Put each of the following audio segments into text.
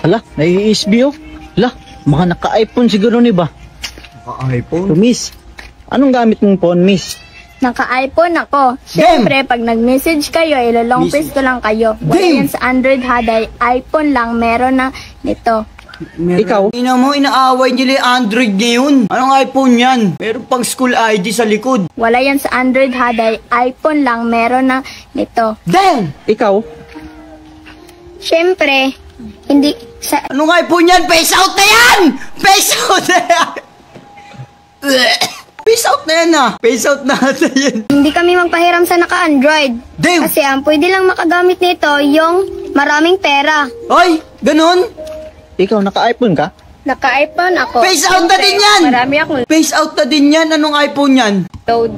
Hala, nai-SB oh. Hala, mga naka-iPhone siguro ni ba? Naka-iPhone? So, miss, anong gamit mong phone, miss? Naka-iPhone ako. Siyempre, pag nag-message kayo, ilalong press ko lang kayo. Wala yan sa Android ha, dahil iPhone lang, meron na nito. Ikaw? Ina mo, inaaway nila yung Android ngayon. Anong iPhone yan? Meron pang school ID sa likod. Wala yan sa Android ha, dahil iPhone lang, meron na nito. Damn! Ikaw? Siyempre, hindi sa... Anong iPhone yan? Face out na yan! Face out na yan! Face out na yan ah! Face out na yan! Hindi kami magpahiram sa naka-Android. Damn! Kasi ang pwede lang makagamit nito yung maraming pera. Ay! Ganon? Ikaw, naka-iPhone ka? Naka-iPhone ako. Face out na din yan! Marami akong Face out na din yan! Anong iPhone yan? load.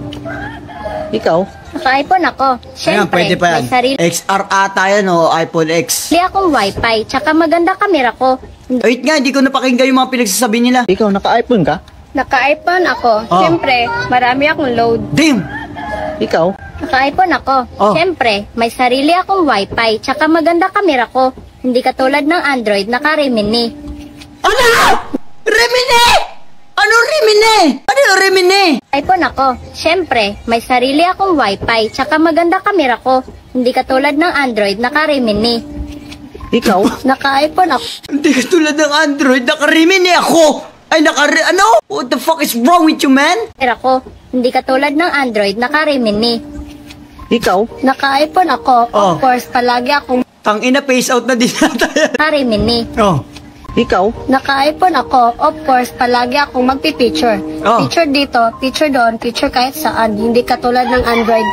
Ikaw? Naka-iPhone ako. Ayan, Siyempre, pwede pa yan. may sarili XR ata yan o iPhone X. akong wifi, tsaka maganda kamera ko. Wait nga, hindi ko napakinggan yung mga pinagsasabi nila. Ikaw, naka-iPhone ka? Naka-iPhone ako. Oh. Siyempre, marami akong load. Damn! Ikaw? Naka-iPhone ako. Oh. Siyempre, may sarili akong wifi, tsaka maganda kamera ko. Hindi katulad ng Android, naka-Remini. Ano? Remine! Ano Remine? Ano yung Remine? iPhone ako. Siyempre, may sarili akong wifi, tsaka maganda kamera ko. Hindi katulad ng Android, naka-Remini. Ikaw? Naka-iPhone ako. Hindi ka tulad ng Android, naka-Remine ako! Ay, ano? What the fuck is wrong with you, man? Kamera ko. Hindi katulad ng Android, naka-Remini. Ikaw? Naka-iPhone ako. Oh. Of course, palagi akong Tangina, face out na din natin yan. naka-Remini. Oh. Ikaw? Naka-iPhone ako, of course, palagi akong magpipicture. Oh. Picture dito, picture doon, picture kahit saan. Hindi katulad ng Android,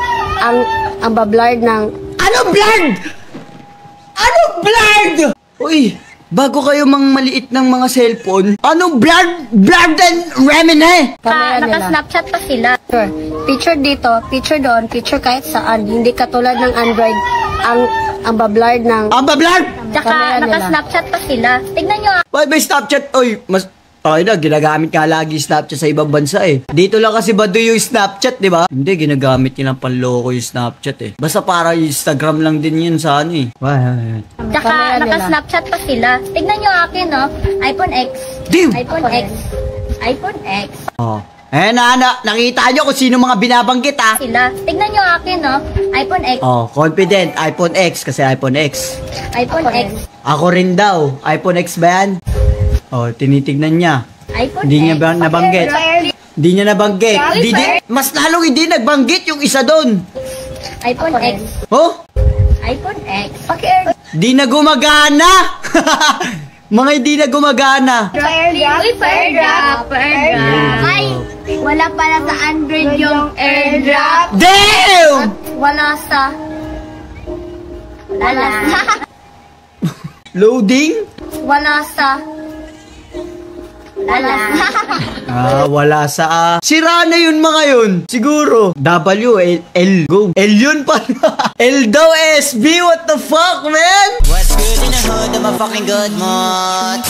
ang bablard ng... Ano blurred? Ano blurred? Uy, bago kayo maliit ng mga cellphone, ano blurred? Blurred and Remine? Kamera nila. Naka-Snapchat pa sila. Sure. Picture dito, picture doon, picture kahit saan. Hindi katulad ng Android, ang bablard ng... Ang blurred? Tsaka Kamera nila. naka-Snapchat pa sila. Tignan nyo Why ba Snapchat? Uy, mas... Tayo na, ginagamit ka lagi Snapchat sa ibang bansa eh. Dito lang kasi bado yung Snapchat, di ba? Hindi, ginagamit nilang panloko yung Snapchat eh. Basta para Instagram lang din yun sa ano eh. Tsaka Kamera nila. naka-Snapchat pa sila. Tignan nyo akin, no? iPhone X. Damn! iPhone X. iPhone X. Oh. Eh nakita nyo kung sino mga binabanggit ah. Sila. Tignan nyo akin, no? iPhone X. Oh, confident. iPhone X kasi iPhone X. iPhone X. Ako rin daw. iPhone X ba yan? Oh, tinitignan niya. iPhone Hindi niya X. ba nabanggit? Hindi niya nabanggit. Mas lalong hindi nagbanggit yung isa doon. iPhone X. Oh? iPhone X. Paki-air. Di na gumagana! Mga hindi na gumagana. Airdrop. Ay, wala pala sa Android yung airdrop. Damn! Wala sa... Loading? Wala sa... Wala sa sira na yun mga yun. Siguro. W, L, go. L yun pa. L daw, SB. What the fuck, man? What's good in the hood? I'm a fucking good mod.